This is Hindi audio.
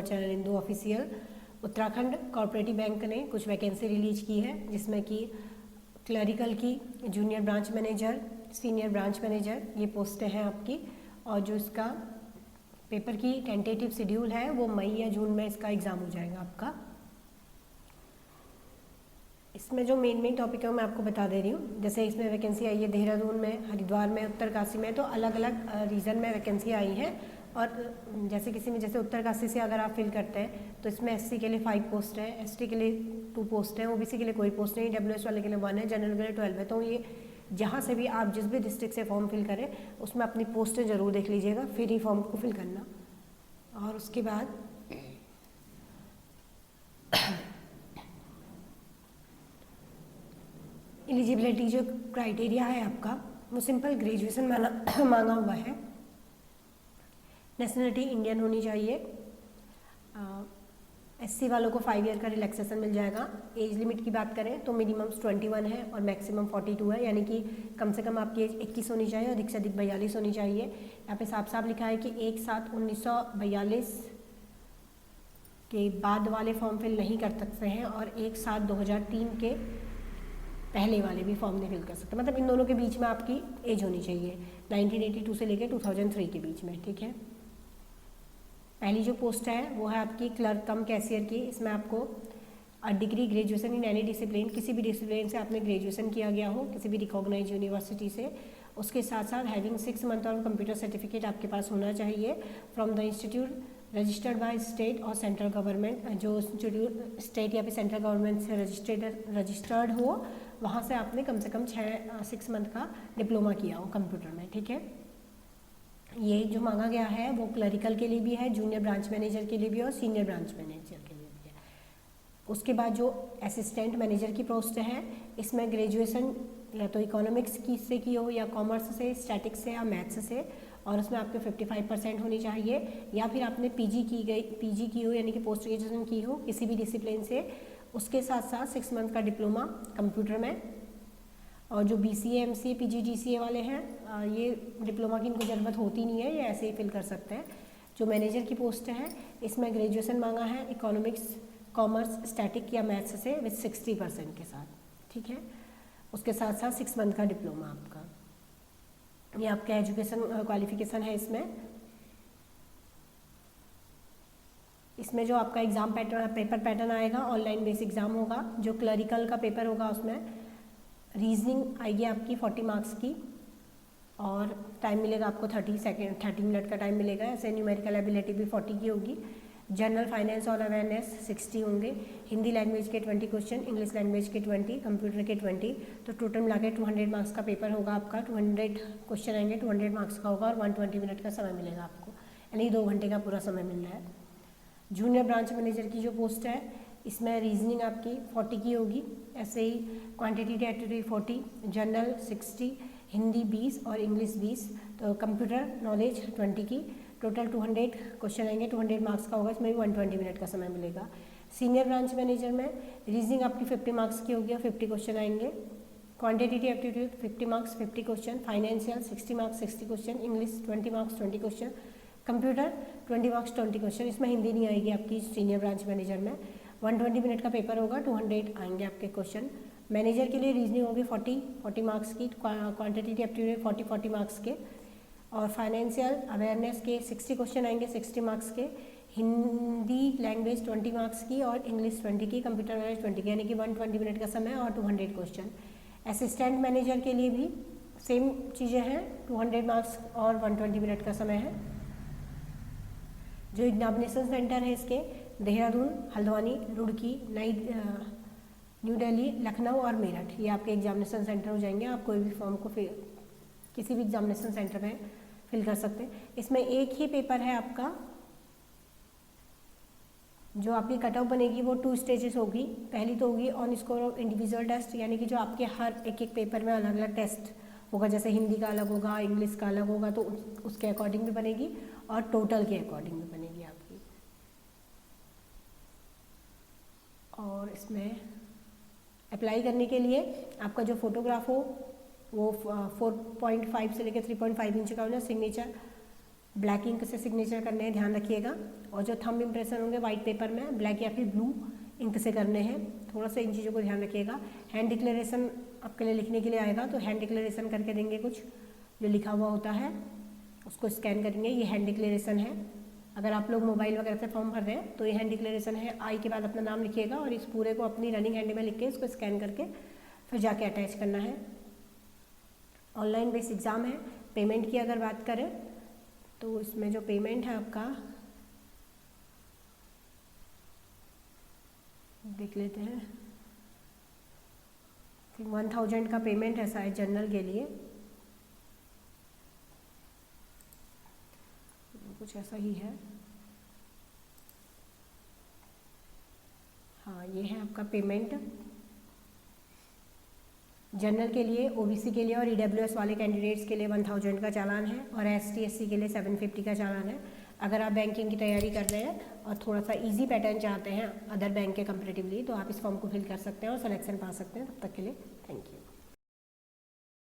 Channel Indu official. Uttarakhand cooperative bank ने कुछ वैकेंसी रिलीज की है, जिसमें कि क्लरिकल की, junior branch manager, senior branch manager, ये पोस्टें हैं आपकी। और जो इसका पेपर की टेंटेटिव शेड्यूल है वो मई या जून में इसका एग्ज़ाम हो जाएगा आपका। इसमें जो मेन टॉपिक है मैं आपको बता दे रही हूँ। जैसे इसमें वैकेंसी आई है देहरादून में, हरिद्वार में, उत्तरकाशी में, तो अलग अलग रीजन में वैकेंसी आई है। और जैसे किसी में, जैसे उत्तरकाशी से अगर आप फिल करते हैं तो इसमें एससी के लिए 5 पोस्ट है, एसटी के लिए 2 पोस्ट है, ओबीसी के लिए कोई पोस्ट नहीं, डब्ल्यूएस वाले के लिए 1 है, जनरल के लिए 12 है। तो ये जहाँ से भी आप जिस भी डिस्ट्रिक्ट से फॉर्म फिल करें उसमें अपनी पोस्टें ज़रूर देख लीजिएगा, फिर ही फॉर्म को फिल करना। और उसके बाद एलिजिबिलिटी जो क्राइटेरिया है आपका वो सिंपल ग्रेजुएशन मांगा हुआ है। नेशनलिटी इंडियन होनी चाहिए। एससी वालों को 5 ईयर का रिलैक्सेशन मिल जाएगा। एज लिमिट की बात करें तो मिनिमम 21 है और मैक्सिमम 42 है, यानी कि कम से कम आपकी एज 21 होनी चाहिए और अधिक से अधिक 42 होनी चाहिए। यहाँ पे साफ साफ लिखा है कि 1/7/1942 के बाद वाले फॉर्म फिल नहीं कर सकते हैं और 1/7/2003 के पहले वाले भी फॉर्म नहीं फिल कर सकते। मतलब इन दोनों के बीच में आपकी एज होनी चाहिए 1982 से लेकर 2003 के बीच में, ठीक है। पहली जो पोस्ट है वो है आपकी क्लर्क कम कैशियर की। इसमें आपको degree graduation in any discipline, किसी भी डिसिप्लिन से आपने ग्रेजुएशन किया गया हो किसी भी रिकॉग्नाइज यूनिवर्सिटी से, उसके साथ साथ हैविंग 6 मंथ और कंप्यूटर सर्टिफिकेट आपके पास होना चाहिए from the institute registered by state और सेंट्रल गवर्नमेंट। जो इंस्टीट्यूट स्टेट या फिर सेंट्रल गवर्नमेंट से रजिस्टर्ड हो वहाँ से आपने कम से कम 6 मंथ का डिप्लोमा किया हो कंप्यूटर में, ठीक है। ये जो मांगा गया है वो क्लरिकल के लिए भी है, जूनियर ब्रांच मैनेजर के लिए भी है और सीनियर ब्रांच मैनेजर के लिए भी है। उसके बाद जो असिस्टेंट मैनेजर की पोस्ट है, इसमें ग्रेजुएशन या तो इकोनॉमिक्स की से की हो या कॉमर्स से, स्टैटिक्स से या मैथ्स से, और उसमें आपके 55% होनी चाहिए, या फिर आपने पीजी की हो यानी कि पोस्ट ग्रेजुएशन की हो किसी भी डिसिप्लिन से, उसके साथ साथ 6 मंथ का डिप्लोमा कंप्यूटर में। और जो BCA MCA PG DCA वाले हैं ये डिप्लोमा की इनको ज़रूरत होती नहीं है, ये ऐसे ही फिल कर सकते हैं। जो मैनेजर की पोस्ट है इसमें ग्रेजुएशन मांगा है इकोनॉमिक्स, कॉमर्स, स्टैटिक या मैथ्स से विथ 60% के साथ, ठीक है। उसके साथ साथ 6 मंथ का डिप्लोमा आपका, ये आपका एजुकेशन क्वालिफिकेशन है। इसमें जो आपका एग्ज़ाम पेपर पैटर्न आएगा ऑनलाइन बेस एग्ज़ाम होगा। जो क्लरिकल का पेपर होगा उसमें रीजनिंग आएगी आपकी 40 मार्क्स की और टाइम मिलेगा आपको 30 मिनट का टाइम मिलेगा। ऐसे न्यूमेरिकल एबिलिटी भी 40 की होगी। जनरल फाइनेंस और अवेयरनेस 60 होंगे। हिंदी लैंग्वेज के 20 क्वेश्चन, इंग्लिश लैंग्वेज के 20, कंप्यूटर के 20, तो टोटल मिला के 200 मार्क्स का पेपर होगा आपका। 200 क्वेश्चन आएंगे, 200 मार्क्स का होगा और 120 मिनट का समय मिलेगा आपको, यानी 2 घंटे का पूरा समय मिल रहा है। जूनियर ब्रांच मैनेजर की जो पोस्ट है इसमें रीजनिंग आपकी 40 की होगी, ऐसे ही क्वांटिटेटिव एप्टीट्यूड 40, जनरल 60, हिंदी 20 और इंग्लिश 20, तो कंप्यूटर नॉलेज 20 की। टोटल 200 क्वेश्चन आएंगे, 200 मार्क्स का होगा, इसमें भी 120 मिनट का समय मिलेगा। सीनियर ब्रांच मैनेजर में रीजनिंग आपकी 50 मार्क्स की होगी और 50 क्वेश्चन आएंगे। Quantitative aptitude 50 marks 50 question, financial 60 marks 60 question, English 20 marks 20 question, computer 20 marks 20 question. इसमें हिंदी नहीं आएगी आपकी सीनियर ब्रांच मैनेजर में। 120 मिनट का पेपर होगा, 200 आएंगे आपके क्वेश्चन। मैनेजर के लिए रीजनिंग होगी 40 मार्क्स की, क्वांटिटेटिव एप्टीट्यूड 40 मार्क्स के, और फाइनेंशियल अवेयरनेस के 60 क्वेश्चन आएंगे 60 मार्क्स के, हिंदी लैंग्वेज 20 मार्क्स की और इंग्लिश 20 की, कंप्यूटर नॉलेज 20 की, यानी कि 120 मिनट का समय और 200 क्वेश्चन। असिस्टेंट मैनेजर के लिए भी सेम चीज़ें हैं, 200 मार्क्स और 120 मिनट का समय है। जो एग्जामिनेशन सेंटर है इसके देहरादून, हल्द्वानी, रुड़की, न्यू दिल्ली, लखनऊ और मेरठ, ये आपके एग्जामिनेशन सेंटर हो जाएंगे। आप कोई भी फॉर्म को किसी भी एग्जामिनेशन सेंटर में फिल कर सकते हैं। इसमें एक ही पेपर है आपका, जो आपकी कट ऑफ बनेगी वो 2 स्टेजेस होगी। पहली तो होगी on score of individual test, यानी कि जो आपके हर एक पेपर में अलग अलग टेस्ट होगा, जैसे हिंदी का अलग होगा, इंग्लिश का अलग होगा, तो उसके अकॉर्डिंग भी बनेगी और टोटल के अकॉर्डिंग भी बनेगी आपकी। और इसमें अप्लाई करने के लिए आपका जो फोटोग्राफ हो वो 4.5 से लेकर 3.5 इंच का होना, सिग्नेचर ब्लैक इंक से सिग्नेचर करने हैं, ध्यान रखिएगा। और जो थंब इम्प्रेशन होंगे वाइट पेपर में ब्लैक या फिर ब्लू इंक से करने हैं, थोड़ा सा इन चीज़ों को ध्यान रखिएगा। हैंड डिक्लेरेशन आपके लिए लिखने के लिए आएगा, तो हैंड डिक्लेरेशन करके देंगे, कुछ जो लिखा हुआ होता है उसको स्कैन करेंगे, ये हैंड डिक्लेरेशन है। अगर आप लोग मोबाइल वगैरह से फॉर्म भर रहे हैं तो ये हैंड डिक्लेरेशन है। आई के बाद अपना नाम लिखिएगा और इस पूरे को अपनी रनिंग हैंड में लिख के इसको स्कैन करके फिर जाके अटैच करना है। ऑनलाइन बेस्ड एग्ज़ाम है। पेमेंट की अगर बात करें तो इसमें जो पेमेंट है आपका देख लेते हैं, 1000 का पेमेंट है शायद जनरल के लिए, कुछ ऐसा ही है। हाँ, ये है आपका पेमेंट जनरल के लिए, ओबीसी के लिए और ईडब्ल्यूएस वाले कैंडिडेट्स के लिए 1000 का चालान है और एसटी एससी के लिए 750 का चालान है। अगर आप बैंकिंग की तैयारी कर रहे हैं और थोड़ा सा इजी पैटर्न चाहते हैं अदर बैंक के कंपैरेटिवली, तो आप इस फॉर्म को फिल कर सकते हैं और सिलेक्शन पा सकते हैं। तब तक के लिए थैंक यू।